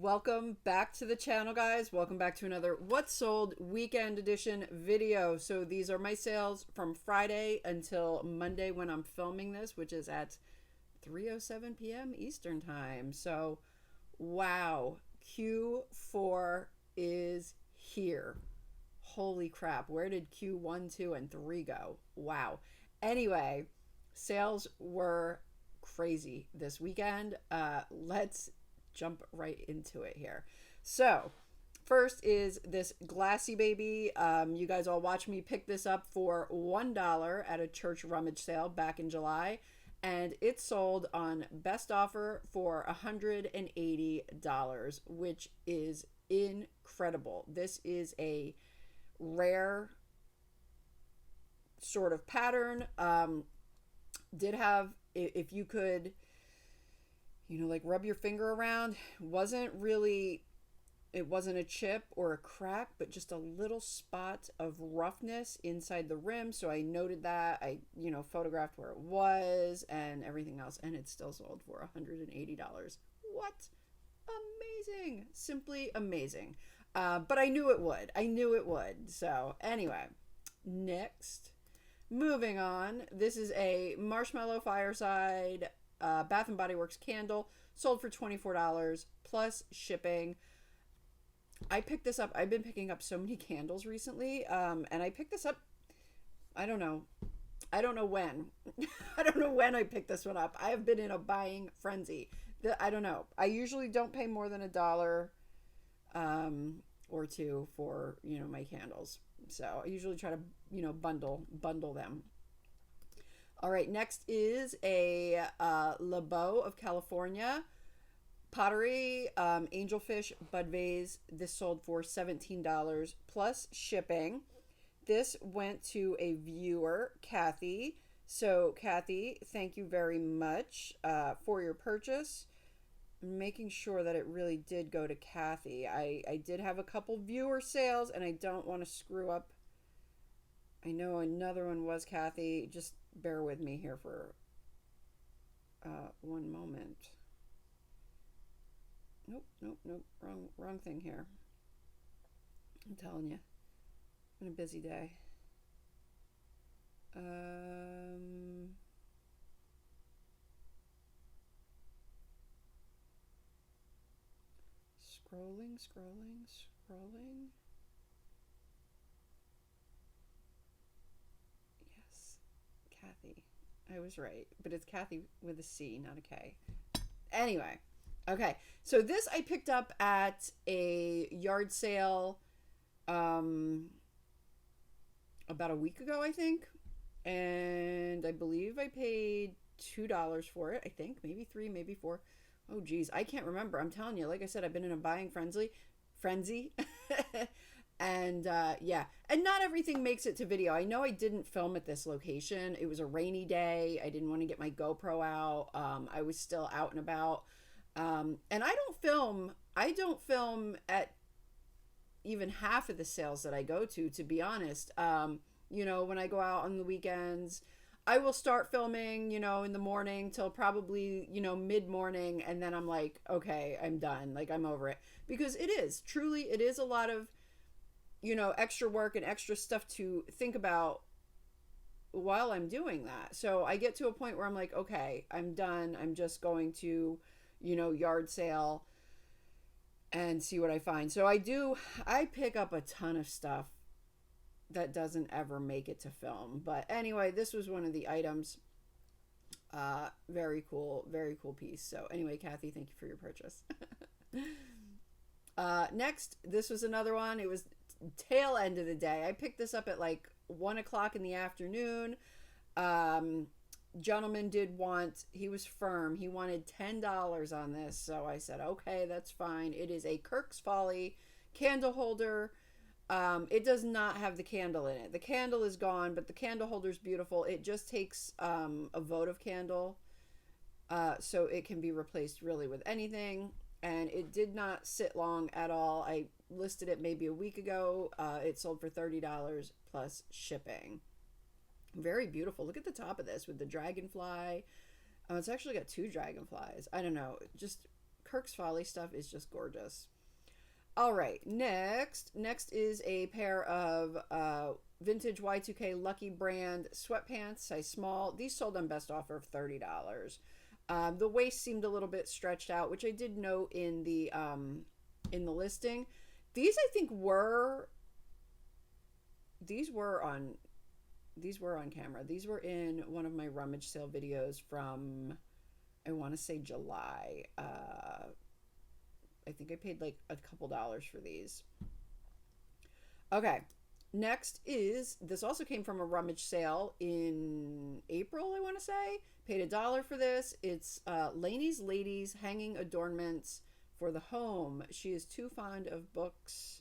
Welcome back to the channel, guys. Welcome back to another What Sold Weekend Edition video. So these are my sales from Friday until Monday when I'm filming this, which is at 3:07 p.m. Eastern time. So wow, Q4 is here. Holy crap, where did Q1, 2, and 3 go? Wow. Anyway, sales were crazy this weekend. Let's jump right into it here. So first is this glassy baby. You guys all watched me pick this up for $1 at a church rummage sale back in July, and it sold on best offer for $180, which is incredible. This is a rare sort of pattern. Did have, if you could, you know, like rub your finger around, it wasn't a chip or a crack, but just a little spot of roughness inside the rim. So I noted that. I, photographed where it was and everything else, and it still sold for $180. What? Amazing. Simply amazing. But I knew it would. So anyway, next, moving on. This is a marshmallow fireside Bath and Body Works candle, sold for $24 plus shipping. I picked this up. I've been picking up so many candles recently, and I picked this up, I don't know when. I don't know when I picked this one up. I have been in a buying frenzy. I don't know. I usually don't pay more than $1 or two for, my candles. So I usually try to, bundle them. All right, next is a Lebeau of California Pottery Angelfish Vase. This sold for $17 plus shipping. This went to a viewer, Kathy. So Kathy, thank you very much for your purchase. I'm making sure that it really did go to Kathy. I did have a couple viewer sales, and I don't want to screw up. I know another one was Kathy. Just bear with me here for one moment. Nope. Wrong thing here. I'm telling you, been a busy day. Scrolling. Yes, Kathy. I was right, but it's Kathy with a C, not a K. Anyway, okay. So this I picked up at a yard sale about a week ago, I think. And I believe I paid $2 for it. I think maybe $3, maybe $4. Oh geez, I can't remember. I'm telling you, like I said, I've been in a buying frenzy. And yeah, and not everything makes it to video. I know I didn't film at this location. It was a rainy day. I didn't want to get my GoPro out. I was still out and about. And I don't film at even half of the sales that I go to be honest. When I go out on the weekends, I will start filming, in the morning till probably, mid-morning. And then I'm like, okay, I'm done. Like, I'm over it. Because it is a lot of, extra work and extra stuff to think about while I'm doing that. So I get to a point where I'm like, okay, I'm done. I'm just going to, yard sale and see what I find. So I pick up a ton of stuff that doesn't ever make it to film. But anyway, this was one of the items. Very cool piece. So anyway, Kathy, thank you for your purchase. Next, this was another one. It was tail end of the day. I picked this up at like 1 o'clock in the afternoon. Gentleman he was firm. He wanted $10 on this. So I said, okay, that's fine. It is a Kirk's Folly candle holder. It does not have the candle in it. The candle is gone, but the candle holder is beautiful. It just takes a votive candle, so it can be replaced really with anything. And it did not sit long at all. I listed it maybe a week ago. It sold for $30 plus shipping. Very beautiful. Look at the top of this with the dragonfly. It's actually got 2 dragonflies. I don't know. Just Kirk's Folly stuff is just gorgeous. All right, next is a pair of vintage Y2K Lucky brand sweatpants, size small. These sold on best offer of $30. The waist seemed a little bit stretched out, which I did note in the listing. These I think were on camera. These were in one of my rummage sale videos from, I want to say, July. I think I paid like a couple dollars for these. Okay, next is, this also came from a rummage sale in April, I want to say. Paid $1 for this. It's Lainey's Ladies Hanging Adornments for the Home. She is too fond of books,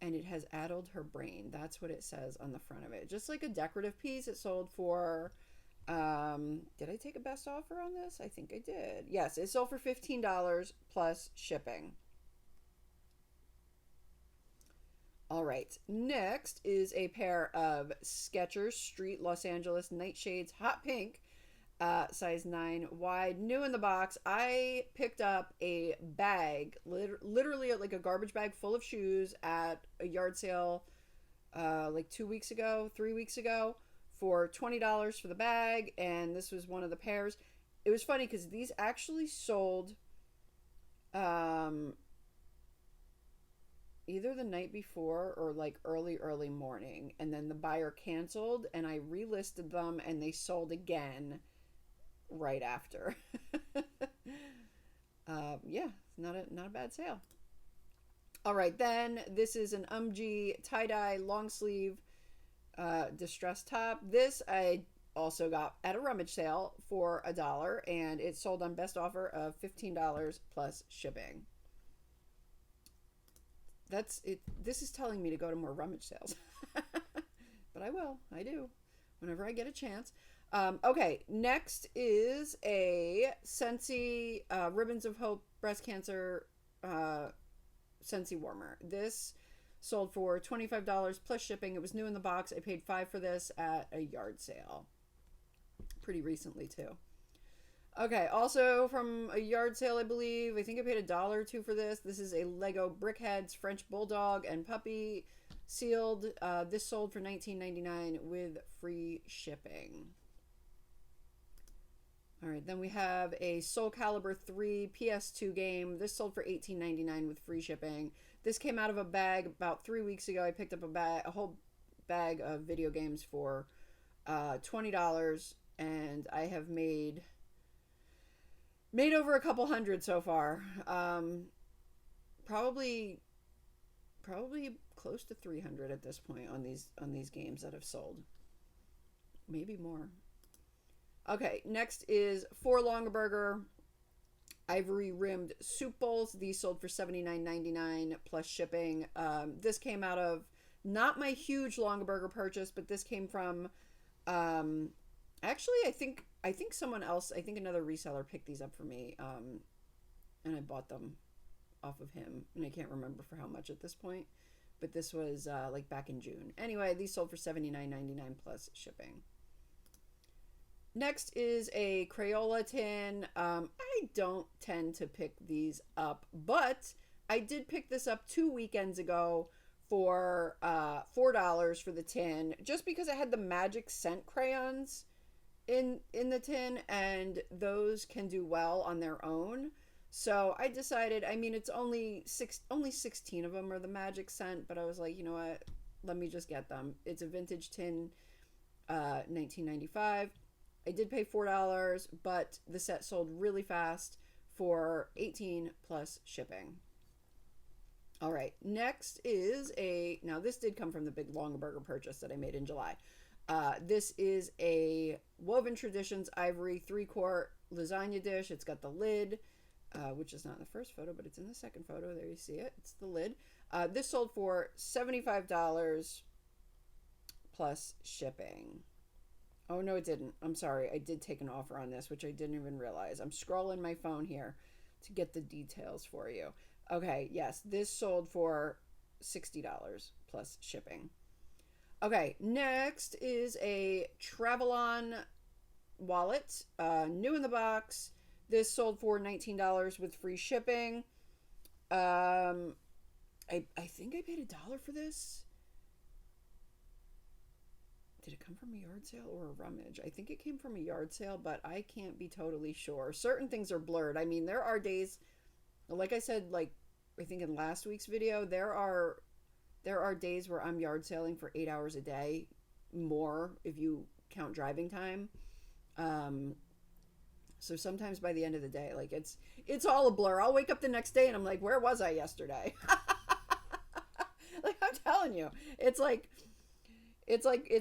and it has addled her brain. That's what it says on the front of it. Just like a decorative piece. It sold for, did I take a best offer on this? I think I did. Yes, it sold for $15 plus shipping. All right, next is a pair of Skechers Street Los Angeles Nightshades Hot Pink, size 9 wide, new in the box. I picked up a bag, literally like a garbage bag full of shoes at a yard sale like 3 weeks ago, for $20 for the bag, and this was one of the pairs. It was funny because these actually sold either the night before or like early morning, and then the buyer canceled, and I relisted them and they sold again right after. Yeah, not a bad sale. All right, then this is an tie-dye long sleeve distressed top. This I also got at a rummage sale for $1, and it sold on best offer of $15 plus shipping. That's it. This is telling me to go to more rummage sales. But I do whenever I get a chance. Okay, next is a Sensei Ribbons of Hope breast cancer Sensei warmer. This sold for $25 plus shipping. It was new in the box. I paid $5 for this at a yard sale pretty recently too. Okay, also from a yard sale, I believe. I think I paid $1 or $2 for this. This is a Lego Brickheads French Bulldog and Puppy sealed. This sold for $19.99 with free shipping. All right, then we have a Soulcaliber 3 PS2 game. This sold for $18.99 with free shipping. This came out of a bag about 3 weeks ago. I picked up a whole bag of video games for $20, and I have made over a couple hundred so far. Probably close to 300 at this point on these games that have sold. Maybe more. Okay, next is 4 Longer Burger Ivory rimmed soup bowls. These sold for $79.99 plus shipping. This came out of not my huge Longer Burger purchase, but this came from actually I think someone else, I think another reseller picked these up for me, and I bought them off of him, and I can't remember for how much at this point, but this was like back in June. Anyway, these sold for $79.99 plus shipping. Next is a Crayola tin. I don't tend to pick these up, but I did pick this up 2 weekends ago for $4 for the tin, just because it had the magic scent crayons in the tin, and those can do well on their own. So I decided, I mean, it's only 16 of them are the magic scent, but I was like, you know what, let me just get them. It's a vintage tin, 1995. I did pay $4, but the set sold really fast for $18 plus shipping. All right, next is now this did come from the big Longer Burger purchase that I made in July. This is a Woven Traditions Ivory 3-quart lasagna dish. It's got the lid, which is not in the first photo, but it's in the second photo. There you see it. It's the lid. This sold for $75 plus shipping. Oh, no, it didn't. I'm sorry. I did take an offer on this, which I didn't even realize. I'm scrolling my phone here to get the details for you. Okay, yes, this sold for $60 plus shipping. Okay, next is a Travelon wallet, new in the box. This sold for $19 with free shipping. I think I paid $1 for this. Did it come from a yard sale or a rummage? I think it came from a yard sale, but I can't be totally sure. Certain things are blurred. I mean, there are days, like I said, like I think in last week's video, there are days where I'm yard sailing for 8 hours a day, more if you count driving time. So sometimes by the end of the day, like it's all a blur. I'll wake up the next day and I'm like, where was I yesterday? Like I'm telling you, it's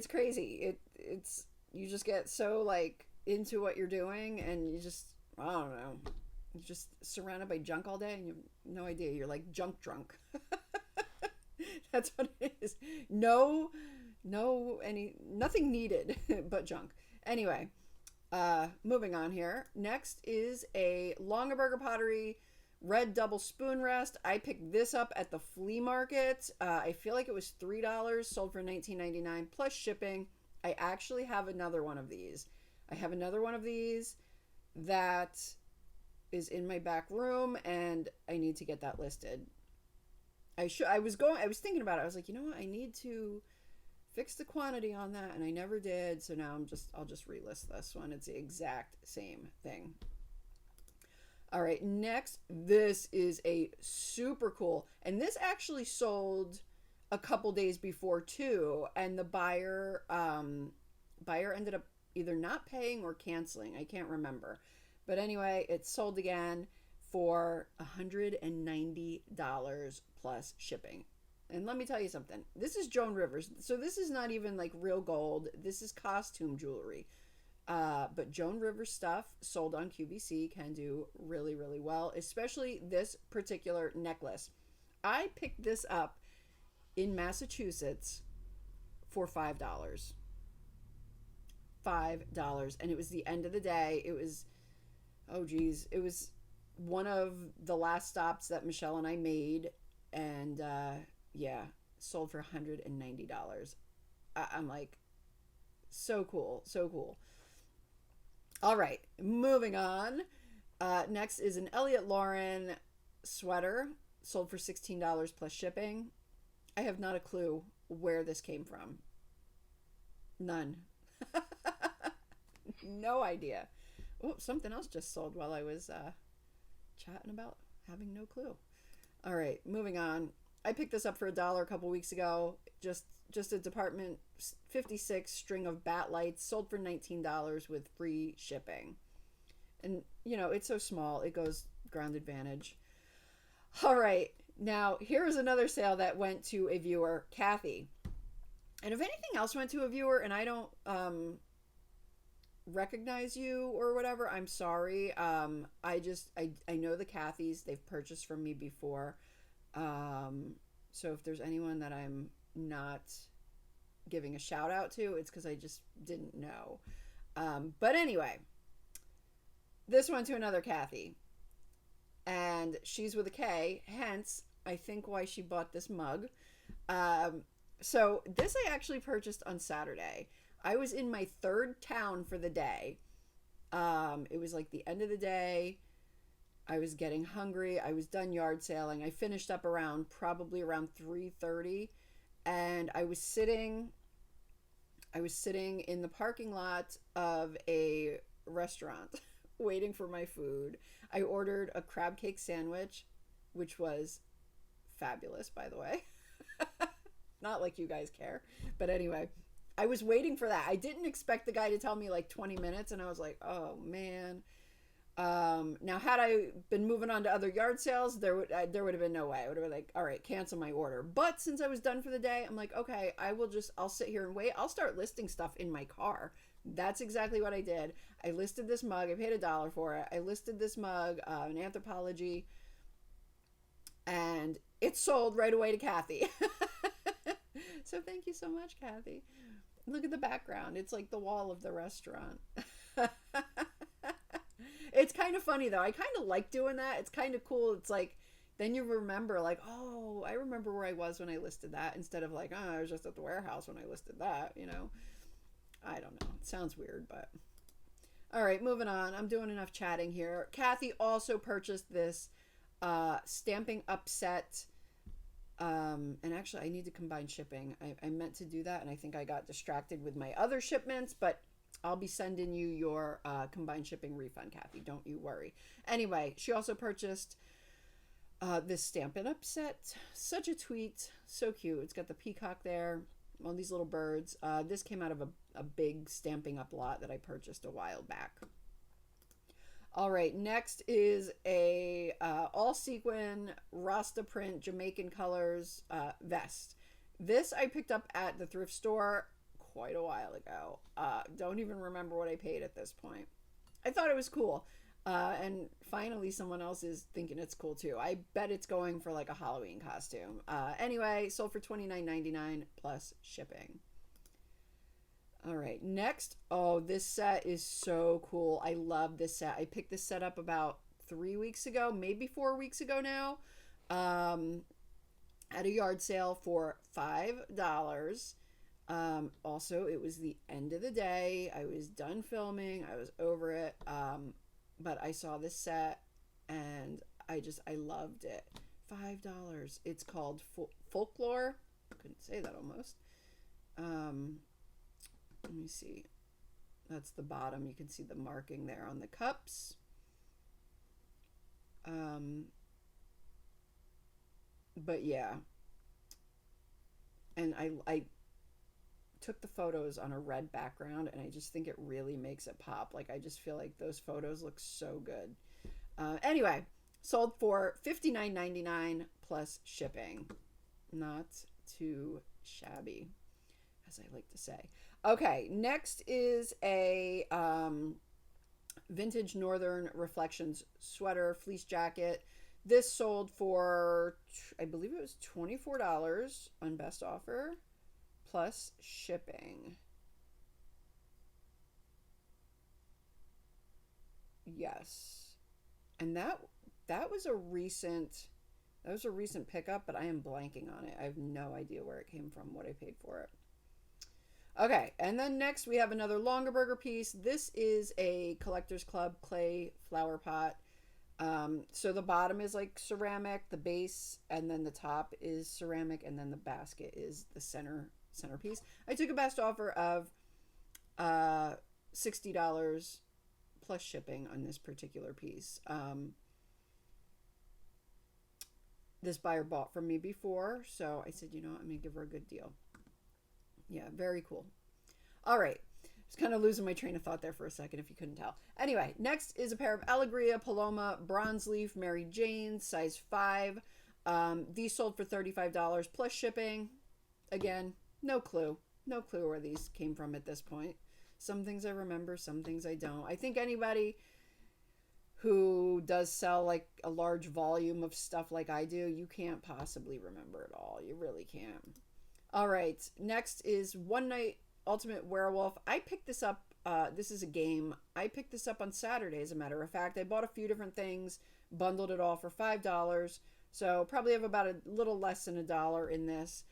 crazy. It's you just get so like into what you're doing, and you just, I don't know, you're just surrounded by junk all day and you have no idea. You're like junk drunk. That's what it is. Nothing needed but junk. Anyway, moving on here. Next is a Longer Burger Pottery red double spoon rest. I picked this up at the flea market. I feel like it was $3, sold for $19.99 plus shipping. I actually have another one of these. I have another one of these that is in my back room, and I need to get that listed. I was thinking about it. I was like, you know what? I need to fix the quantity on that, and I never did. So now I'll just relist this one. It's the exact same thing. All right, next, this is a super cool, and this actually sold a couple days before too, and the buyer ended up either not paying or canceling. I can't remember. But anyway, it sold again for $190 plus shipping. And let me tell you something. This is Joan Rivers. So this is not even like real gold. This is costume jewelry. But Joan Rivers stuff sold on QVC can do really, really well, especially this particular necklace. I picked this up in Massachusetts for $5. $5. And it was the end of the day. It was, oh geez, it was one of the last stops that Michelle and I made. And yeah, sold for $190. I'm like, so cool, so cool. All right, moving on. Next is an Elliot Lauren sweater, sold for $16 plus shipping. I have not a clue where this came from. None. No idea. Oh, something else just sold while I was chatting about having no clue. All right, moving on. I picked this up for $1 a couple weeks ago. Just a Department 56 string of bat lights, sold for $19 with free shipping. And, you know, it's so small, it goes ground advantage. All right, now here's another sale that went to a viewer, Kathy. And if anything else went to a viewer and I don't recognize you or whatever, I'm sorry. I know the Kathys. They've purchased from me before. So if there's anyone that I'm not giving a shout out to, it's because I just didn't know. But anyway, this went to another Kathy, and she's with a K, hence I think why she bought this mug. So this I actually purchased on Saturday. I was in my third town for the day. It was like the end of the day. I was getting hungry. I was done yard sailing. I finished up probably around 3:30, and I was sitting in the parking lot of a restaurant waiting for my food. I ordered a crab cake sandwich, which was fabulous, by the way. Not like you guys care, but anyway, I was waiting for that. I didn't expect the guy to tell me like 20 minutes, and I was like, oh man. Now had I been moving on to other yard sales, there would have been no way. I would have been like, all right, cancel my order. But since I was done for the day, I'm like, okay, I'll sit here and wait. I'll start listing stuff in my car. That's exactly what I did. I listed this mug. I paid $1 for it. I listed this mug, an Anthropology, and it sold right away to Kathy. So thank you so much, Kathy. Look at the background. It's like the wall of the restaurant. It's kind of funny though. I kind of like doing that. It's kind of cool. It's like, then you remember like, oh, I remember where I was when I listed that, instead of like, oh, I was just at the warehouse when I listed that, you know. I don't know. It sounds weird, but All right, moving on. I'm doing enough chatting here. Kathy also purchased this Stampin' Up set. And actually, I need to combine shipping. I meant to do that, and I think I got distracted with my other shipments, but I'll be sending you your combined shipping refund, Kathy. Don't you worry. Anyway, she also purchased this Stampin' Up set. Such a tweet. So cute. It's got the peacock there, all these little birds. This came out of a big Stampin' Up lot that I purchased a while back. All right, next is a all sequin Rasta print Jamaican colors vest. This I picked up at the thrift store quite a while ago. Don't even remember what I paid at this point. I thought it was cool. And finally someone else is thinking it's cool too. I bet it's going for like a Halloween costume. Anyway, sold for $29.99 plus shipping. All right, next. Oh, this set is so cool. I love this set. I picked this set up about 3 weeks ago, maybe 4 weeks ago now, at a yard sale for $5. Also, it was the end of the day. I was done filming. I was over it. But I saw this set and I loved it. $5. It's called Folklore. Couldn't say that almost. Let me see. That's the bottom. You can see the marking there on the cups. But yeah. And I took the photos on a red background, and I just think it really makes it pop. Like, I just feel like those photos look so good. Anyway, sold for $59.99 plus shipping. Not too shabby, as I like to say. Okay, next is a vintage Northern Reflections sweater fleece jacket. This sold for, I believe it was $24 on best offer plus shipping. Yes. And that was a recent pickup, but I am blanking on it. I have no idea where it came from, what I paid for it. Okay, and then next we have another Longer Burger piece. This is a Collectors Club clay flower pot. So the bottom is like ceramic, the base, and then the top is ceramic, and then the basket is the centerpiece. I took a best offer of $60 plus shipping on this particular piece. This buyer bought from me before, so I said, you know what, I'm gonna give her a good deal. Yeah, very cool. All right. I was kind of losing my train of thought there for a second, if you couldn't tell. Anyway, next is a pair of Alegria Paloma Bronze Leaf Mary Jane, size 5. These sold for $35 plus shipping. Again, no clue. No clue where these came from at this point. Some things I remember, some things I don't. I think anybody who does sell like a large volume of stuff like I do, you can't possibly remember it all. You really can't. All right, next is One Night Ultimate Werewolf. I picked this up, this is a game. I picked this up on Saturday, as a matter of fact. I bought a few different things, bundled it all for $5. So probably have about a little less than $1 in this.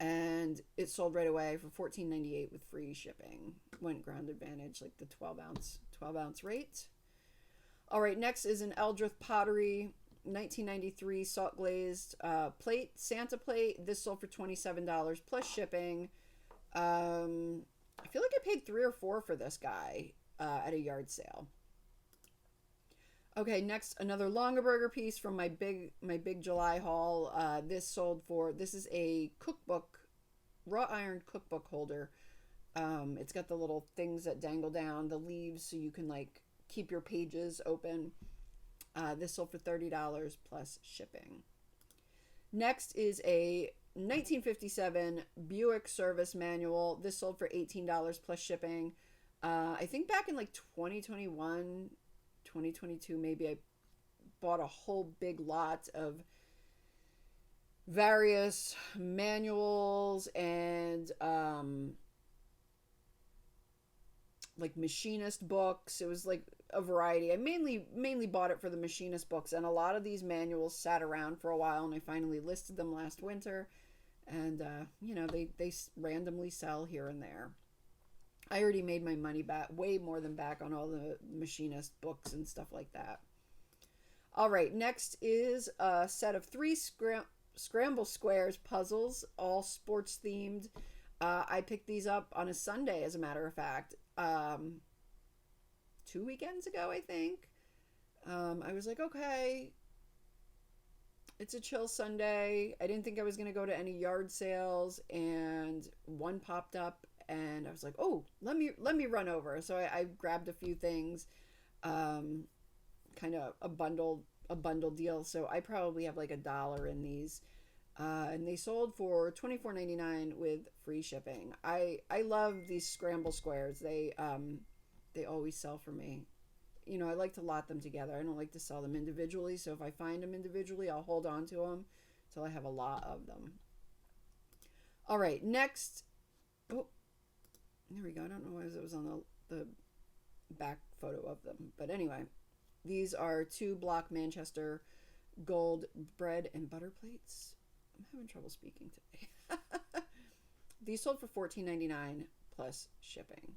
And it sold right away for $14.98 with free shipping. Went Ground Advantage, like the 12 ounce rate. All right, next is an eldr Pottery 1993 salt glazed plate, Santa plate. This sold for $27 plus shipping. I feel like I paid $3 or $4 for this guy at a yard sale. Okay, next, another Longer Burger piece from my big July haul. This is a cookbook, wrought iron cookbook holder. It's got the little things that dangle down, the leaves, so you can like keep your pages open. This sold for $30 plus shipping. Next is a 1957 Buick service manual. This sold for $18 plus shipping. I think back in like 2021, 2022, maybe, I bought a whole big lot of various manuals and like machinist books. It was like a variety. I mainly bought it for the machinist books, and a lot of these manuals sat around for a while, and I finally listed them last winter, and you know, they randomly sell here and there. I already made my money back, way more than back, on all the machinist books and stuff like that. All right, next is a set of three Scramble Squares puzzles, all sports themed. I picked these up on a Sunday, as a matter of fact. 2 weekends ago, I think. I was like, okay, it's a chill Sunday. I didn't think I was going to go to any yard sales, and one popped up, and I was like, oh, let me run over. So I grabbed a few things, kind of a bundle deal. So I probably have like $1 in these. And they sold for $24.99 with free shipping. I love these Scramble Squares. They always sell for me. You know, I like to lot them together. I don't like to sell them individually. So if I find them individually, I'll hold on to them until I have a lot of them. All right, next. Oh, there we go. I don't know why it was on the back photo of them. But anyway, these are 2 block Manchester gold bread and butter plates. I'm having trouble speaking today. These sold for $14.99 plus shipping.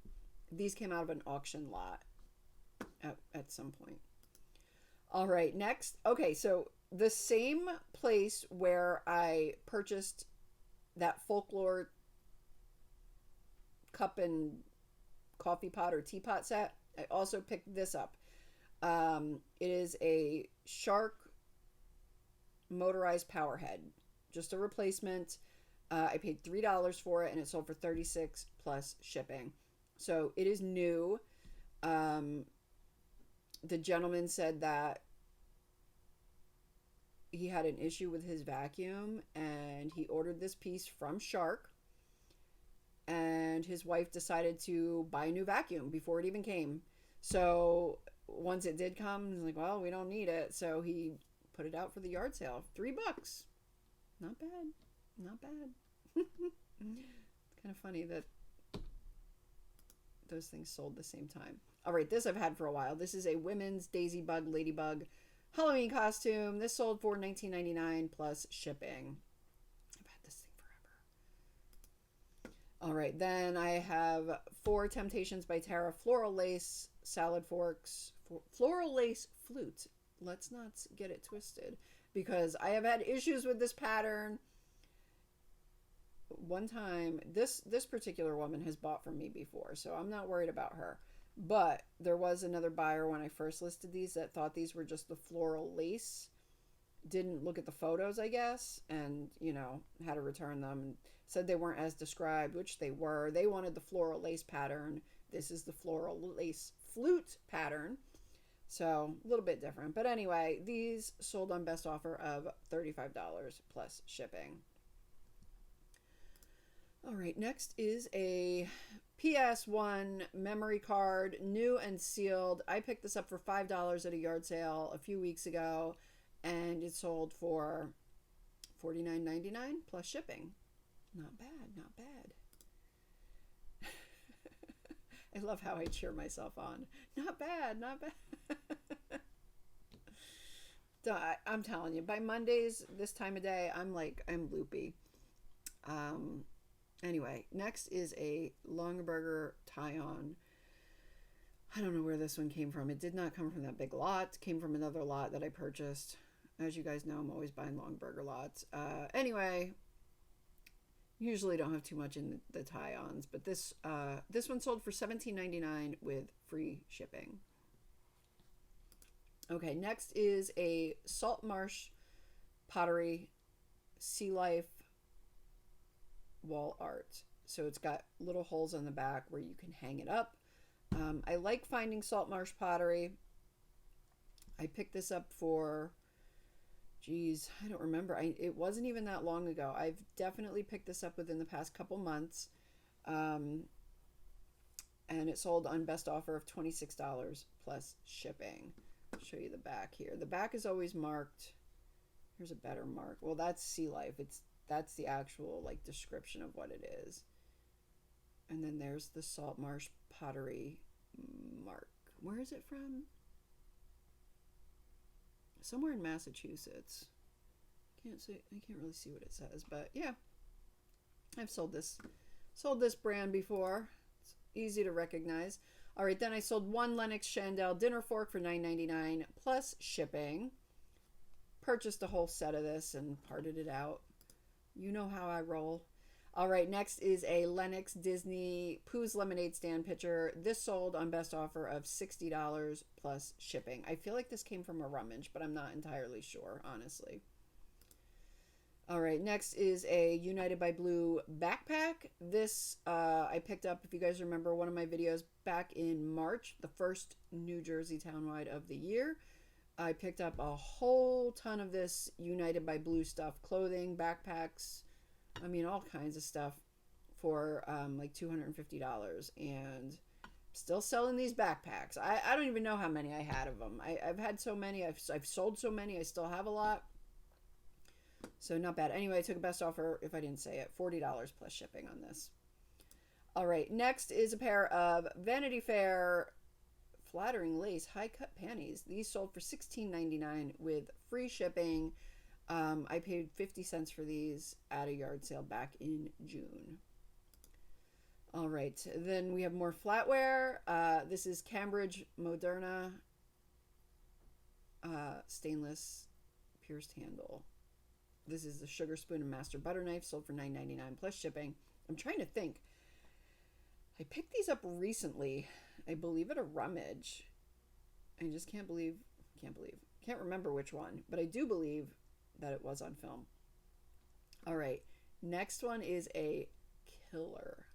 These came out of an auction lot at some point. All right, next. Okay, so the same place where I purchased that folklore cup and coffee pot or teapot set, I also picked this up. It is a Shark motorized power head, just a replacement. I paid $3 for it, and it sold for $36 plus shipping. So it is new. The gentleman said that he had an issue with his vacuum, and he ordered this piece from Shark, and his wife decided to buy a new vacuum before it even came. So once it did come, he's like, well, we don't need it. So he put it out for the yard sale. $3. Not bad. Not bad. It's kind of funny that those things sold the same time. All right, this I've had for a while. This is a women's Daisy Bug Ladybug Halloween costume. This sold for $19.99 plus shipping. I've had this thing forever. All right, then I have 4 Temptations by Tara floral lace salad forks, floral lace flute. Let's not get it twisted, because I have had issues with this pattern. One time, this particular woman has bought from me before, so I'm not worried about her. But there was another buyer when I first listed these that thought these were just the floral lace, didn't look at the photos, I guess, and, you know, had to return them, and said they weren't as described, which they were. They wanted the floral lace pattern. This is the floral lace flute pattern. So a little bit different. But anyway, these sold on best offer of $35 plus shipping. All right, next is a PS1 memory card, new and sealed. I picked this up for $5 at a yard sale a few weeks ago, and it sold for $49.99 plus shipping. Not bad, not bad. I love how I cheer myself on. Not bad, not bad. I'm telling you, by Mondays, this time of day, I'm loopy. Anyway, next is a Longer Burger tie-on. I don't know where this one came from. It did not come from that big lot. It came from another lot that I purchased. As you guys know, I'm always buying Long Burger lots. Anyway, usually don't have too much in the tie-ons, but this one sold for $17.99 with free shipping. Okay, next is a Salt Marsh Pottery Sea Life wall art. So it's got little holes on the back where you can hang it up. I like finding Salt Marsh pottery. I picked this up for, geez, I don't remember. It wasn't even that long ago. I've definitely picked this up within the past couple months. And it sold on best offer of $26 plus shipping. I'll show you the back here. The back is always marked. Here's a better mark. Well, that's Sea Life. That's the actual like description of what it is. And then there's the Salt Marsh Pottery mark. Where is it from? Somewhere in Massachusetts. I can't really see what it says, but yeah. I've sold this brand before. It's Easy to recognize. All right, then I sold one Lenox Chandelle dinner fork for $9.99 plus shipping. Purchased a whole set of this and parted it out. You know how I roll. All right, next is a Lenox Disney Pooh's Lemonade Stand pitcher. This sold on best offer of $60 plus shipping. I feel like this came from a rummage, but I'm not entirely sure, honestly. All right, next is a United by Blue backpack. This I picked up, if you guys remember one of my videos back in March, the first New Jersey townwide of the year. I picked up a whole ton of this United by Blue stuff, clothing, backpacks, I mean, all kinds of stuff for like $250, and still selling these backpacks. I don't even know how many I had of them. I've had so many. I've sold so many. I still have a lot. So not bad. Anyway, I took a best offer, if I didn't say it, $40 plus shipping on this. All right, next is a pair of Vanity Fair flattering lace high-cut panties. These sold for $16.99 with free shipping. I paid 50 cents for these at a yard sale back in June. All right, then we have more flatware. This is Cambridge Moderna stainless pierced handle. This is the sugar spoon and master butter knife, sold for $9.99 plus shipping. I'm trying to think. I picked these up recently, I believe at a rummage. I just can't remember which one, but I do believe that it was on film. All right, next one is a killer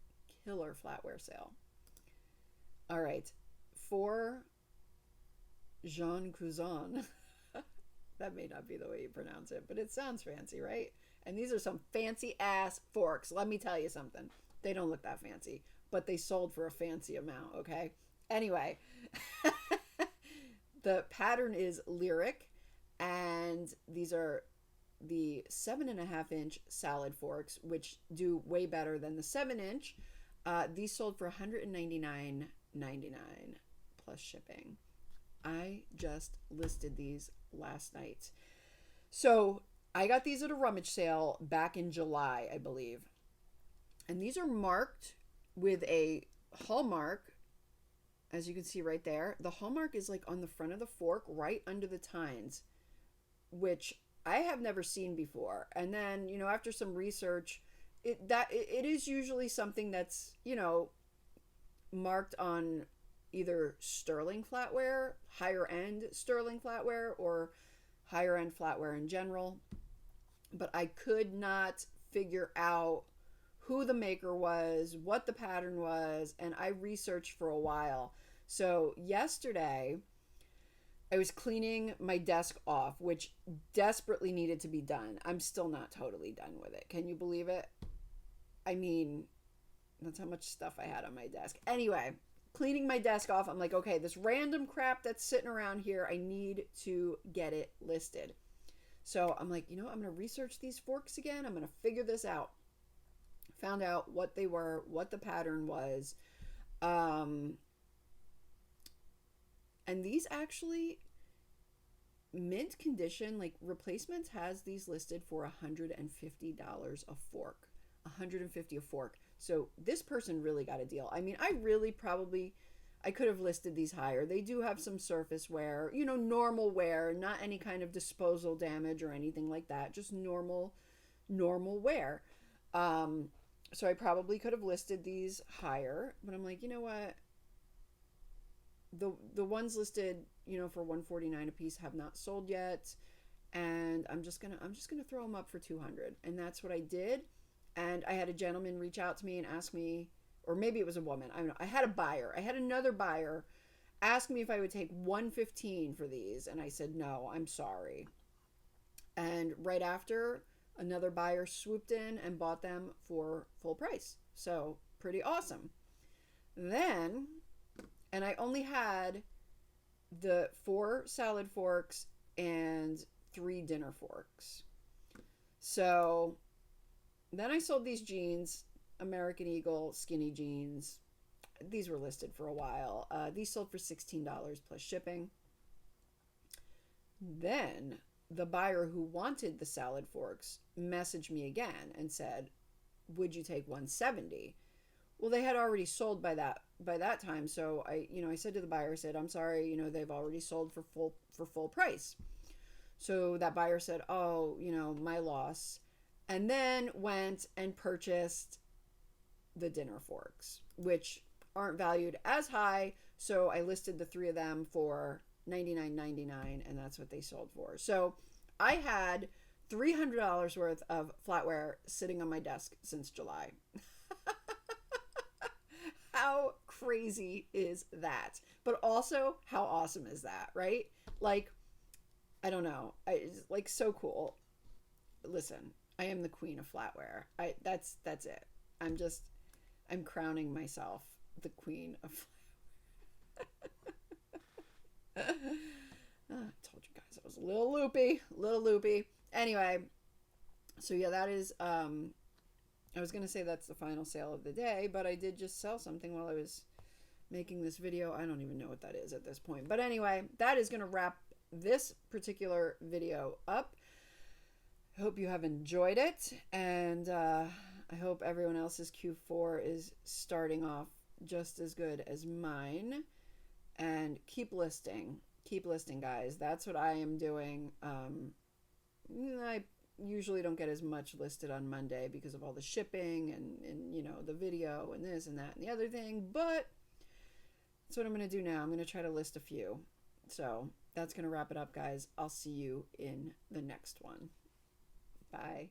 flatware sale. All right, for Jean Cousin. That may not be the way you pronounce it, but it sounds fancy, right? And these are some fancy ass forks. Let me tell you something. They don't look that fancy, but they sold for a fancy amount, okay? Anyway, the pattern is lyric, and these are the 7.5-inch salad forks, which do way better than the 7-inch. These sold for $199.99 plus shipping. I just listed these last night. So I got these at a rummage sale back in July, I believe. And these are marked with a hallmark, as you can see right there. The hallmark is like on the front of the fork, right under the tines, which I have never seen before. And then, you know, after some research, it is usually something that's, you know, marked on either sterling flatware, higher end sterling flatware, or higher end flatware in general. But I could not figure out who the maker was, what the pattern was, and I researched for a while. So yesterday, I was cleaning my desk off, which desperately needed to be done. I'm still not totally done with it. Can you believe it? I mean, that's how much stuff I had on my desk. Anyway, cleaning my desk off, I'm like, okay, this random crap that's sitting around here, I need to get it listed. So I'm like, you know, I'm going to research these forks again. I'm going to figure this out. Found out what they were, what the pattern was. And these actually, mint condition, like Replacements has these listed for $150 a fork. $150 a fork. So this person really got a deal. I mean, I could have listed these higher. They do have some surface wear, you know, normal wear, not any kind of disposal damage or anything like that, just normal wear. So I probably could have listed these higher, but I'm like, you know what? The ones listed, you know, for $149 a piece have not sold yet, and I'm just gonna throw them up for $200, and that's what I did. And I had a gentleman reach out to me and ask me, or maybe it was a woman, I don't know. I had another buyer ask me if I would take $115 for these, and I said no, I'm sorry. And right after, another buyer swooped in and bought them for full price. So pretty awesome. Then, and I only had the 4 salad forks and 3 dinner forks. So then I sold these jeans, American Eagle skinny jeans. These were listed for a while. These sold for $16 plus shipping. Then the buyer who wanted the salad forks messaged me again and said, would you take $170? Well, they had already sold by that time. So I said to the buyer, I said, I'm sorry, they've already sold for full price. So that buyer said, oh, my loss. And then went and purchased the dinner forks, which aren't valued as high. So I listed the three of them for $99.99, and that's what they sold for. So I had $300 worth of flatware sitting on my desk since July. How crazy is that? But also, how awesome is that, right? Like, I don't know. It's like so cool. Listen, I am the queen of flatware. That's it. I'm crowning myself the queen of I told you guys I was a little loopy. Anyway, so yeah, that is I was gonna say that's the final sale of the day, but I did just sell something while I was making this video. I don't even know what that is at this point. But anyway, that is gonna wrap this particular video up. I hope you have enjoyed it, and I hope everyone else's Q4 is starting off just as good as mine. And keep listing, guys. That's what I am doing. I usually don't get as much listed on Monday because of all the shipping and the video and this and that and the other thing, but that's what I'm going to do now. I'm going to try to list a few. So that's going to wrap it up, guys. I'll see you in the next one. Bye.